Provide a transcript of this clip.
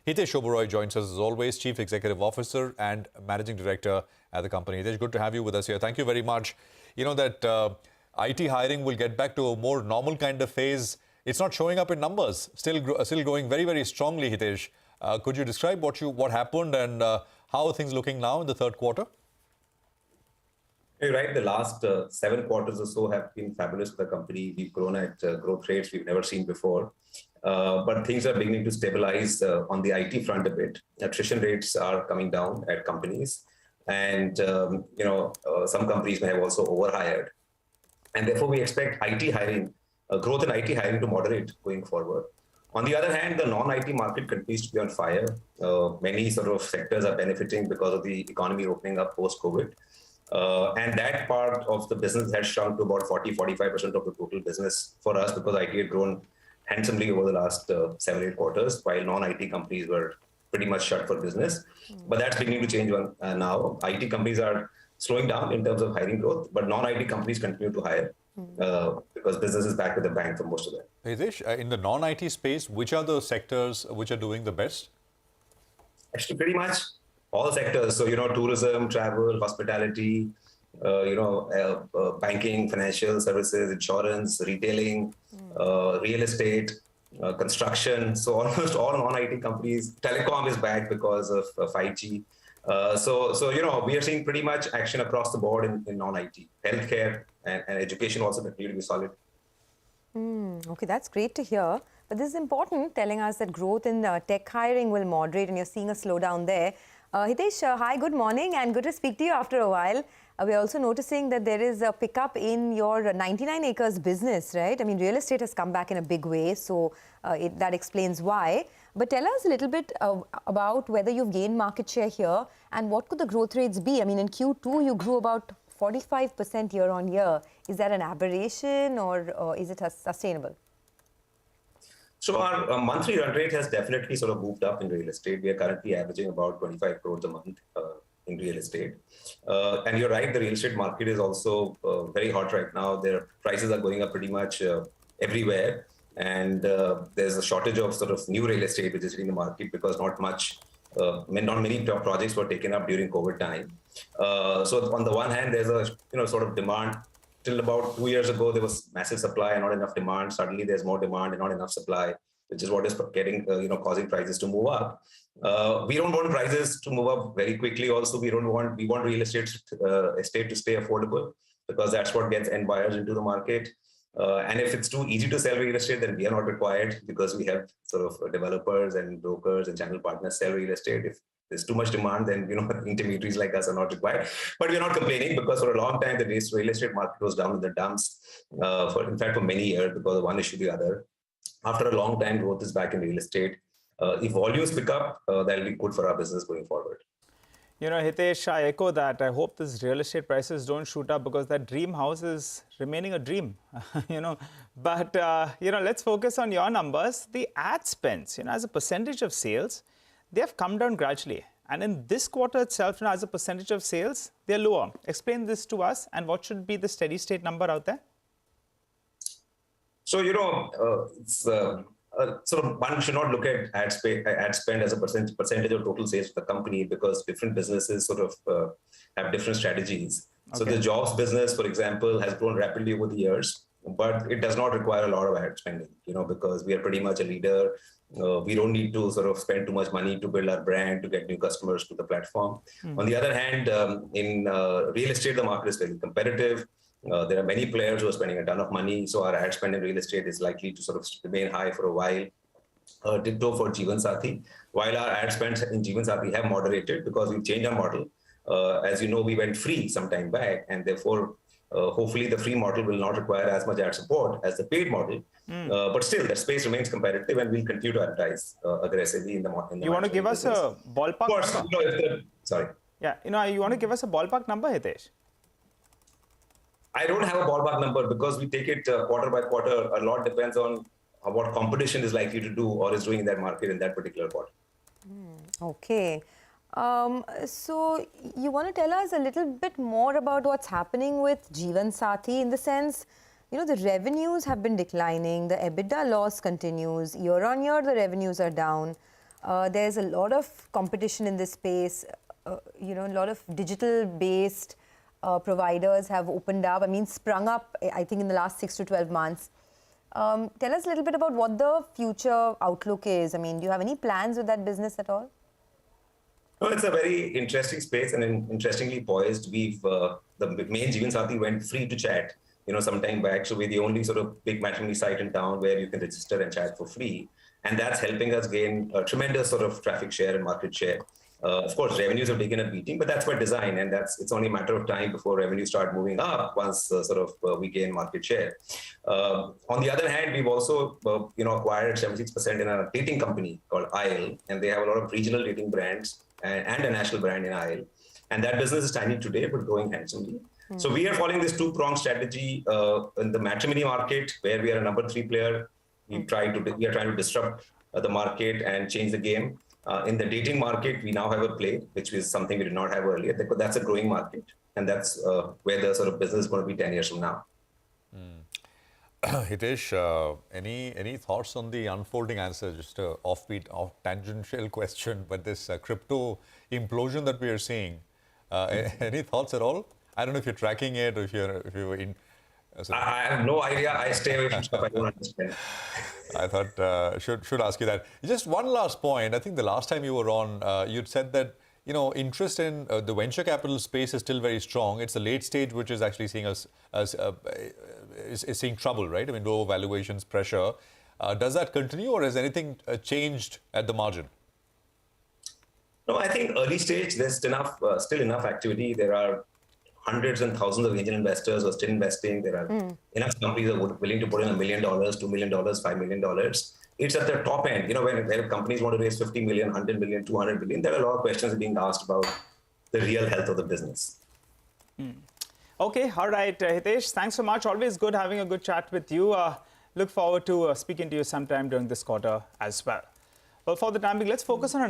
Hitesh Oberoi joins us as always, Chief Executive Officer and Managing Director at the company. Hitesh, good to have you with us here. Thank you very much. You know that IT hiring will get back to a more normal kind of phase. It's not showing up in numbers, still growing very, very strongly, Hitesh. Could you describe what happened and how are things looking now in the third quarter? You're right. The last 7 quarters or so have been fabulous for the company. We've grown at growth rates we've never seen before. But things are beginning to stabilize on the IT front a bit. Attrition rates are coming down at companies. And, some companies may have also overhired. And therefore, we expect IT hiring, growth in IT hiring to moderate going forward. On the other hand, the non-IT market continues to be on fire. Many sort of sectors are benefiting because of the economy opening up post-COVID. And that part of the business has shrunk to about 40-45% of the total business for us because IT had grown handsomely over the last 7-8 quarters, while non-IT companies were pretty much shut for business. But that's beginning to change now. IT companies are slowing down in terms of hiring growth, but non-IT companies continue to hire because business is back with the bank for most of them. Hitesh, in the non-IT space, which are the sectors which are doing the best? Actually, pretty much all sectors. So, tourism, travel, hospitality, banking, financial services, insurance, retailing, real estate, construction. So almost all non-IT companies. Telecom is back because of 5G. We are seeing pretty much action across the board in non-IT. Healthcare and education also continue to be solid. Okay, that's great to hear. But this is important, telling us that growth in tech hiring will moderate and you're seeing a slowdown there. Hitesh, hi, good morning and good to speak to you after a while. We're also noticing that there is a pickup in your 99 acres business, right? I mean, real estate has come back in a big way, so that explains why. But tell us a little bit about whether you've gained market share here and what could the growth rates be? I mean, in Q2, you grew about 45% year on year. Is that an aberration or is it sustainable? So our monthly run rate has definitely sort of moved up in real estate. We are currently averaging about 25 crores a month in real estate. And you're right, the real estate market is also very hot right now. Their prices are going up pretty much everywhere. And there's a shortage of sort of new real estate which is in the market because not many projects were taken up during COVID time. So on the one hand, there's a sort of demand. Till about 2 years ago, there was massive supply and not enough demand. Suddenly, there's more demand and not enough supply, which is what is causing prices to move up. We don't want prices to move up very quickly. Also, we want real estate to stay affordable because that's what gets end buyers into the market. And if it's too easy to sell real estate, then we are not required because we have sort of developers and brokers and channel partners sell real estate. If there's too much demand, then intermediaries like us are not required. But we're not complaining because for a long time the real estate market was down in the dumps. For many years because of one issue or the other. After a long time, growth is back in real estate. If volumes pick up, that'll be good for our business going forward. Hitesh, I echo that. I hope these real estate prices don't shoot up because that dream house is remaining a dream, But, let's focus on your numbers. The ad spends, as a percentage of sales, they have come down gradually. And in this quarter itself, as a percentage of sales, they're lower. Explain this to us and what should be the steady state number out there? So, it's one should not look at ad spend as a percentage of total sales for the company because different businesses sort of have different strategies. Okay. So the jobs business, for example, has grown rapidly over the years, but it does not require a lot of ad spending, because we are pretty much a leader. We don't need to sort of spend too much money to build our brand, to get new customers to the platform. On the other hand, in real estate, the market is very competitive. There are many players who are spending a ton of money, so our ad spend in real estate is likely to sort of remain high for a while. Ditto for Jeevan Sathi. While our ad spends in Jeevan Sathi have moderated because we've changed our model. As you know, we went free some time back, and therefore, hopefully the free model will not require as much ad support as the paid model. But still, the space remains competitive, and we'll continue to advertise aggressively in the market. You want to give us a ballpark number? Sorry. Yeah, you want to give us a ballpark number, Hitesh? I don't have a ballpark number because we take it quarter by quarter. A lot depends on what competition is likely to do or is doing in that market in that particular quarter. Okay. So you want to tell us a little bit more about what's happening with Jeevan Sathi in the sense, the revenues have been declining, the EBITDA loss continues, year on year the revenues are down. There's a lot of competition in this space. You know, a lot of digital-based providers have opened up. I mean, sprung up, I think, in the last 6 to 12 months. Tell us a little bit about what the future outlook is. I mean, do you have any plans with that business at all? No, it's a very interesting space and interestingly poised. The main Jeevan went free to chat, some time back. So we're the only sort of big matrimony site in town where you can register and chat for free. And that's helping us gain a tremendous sort of traffic share and market share. Of course, revenues have taken a beating, but that's by design, and it's only a matter of time before revenues start moving up once we gain market share. On the other hand, we've also acquired 76% in a dating company called ISLE, and they have a lot of regional dating brands and a national brand in ISLE. And that business is tiny today, but growing handsomely. So we are following this two-pronged strategy in the matrimony market, where we are a number 3 player. We are trying to disrupt the market and change the game. In the dating market, we now have a play, which is something we did not have earlier. That's a growing market, and that's where the sort of business is going to be 10 years from now. Hitesh, any thoughts on the unfolding answer? Just a offbeat, tangential question, but this crypto implosion that we are seeing, any thoughts at all? I don't know if you're tracking it or if you're in. I have no idea. I stay away from stuff I don't understand. I thought should ask you that. Just one last point. I think the last time you were on, you'd said that interest in the venture capital space is still very strong. It's the late stage which is actually seeing is seeing trouble, right? I mean, low valuations, pressure. Does that continue, or has anything changed at the margin? No, I think early stage there's still enough activity. There are hundreds and thousands of angel investors who are still investing. There are enough companies that are willing to put in $1 million, $2 million, $5 million. It's at the top end. Where companies want to raise 50 million, 100 million, 200 million, there are a lot of questions being asked about the real health of the business. Okay, all right, Hitesh, thanks so much. Always good having a good chat with you. Look forward to speaking to you sometime during this quarter as well. Well, for the time being, let's focus on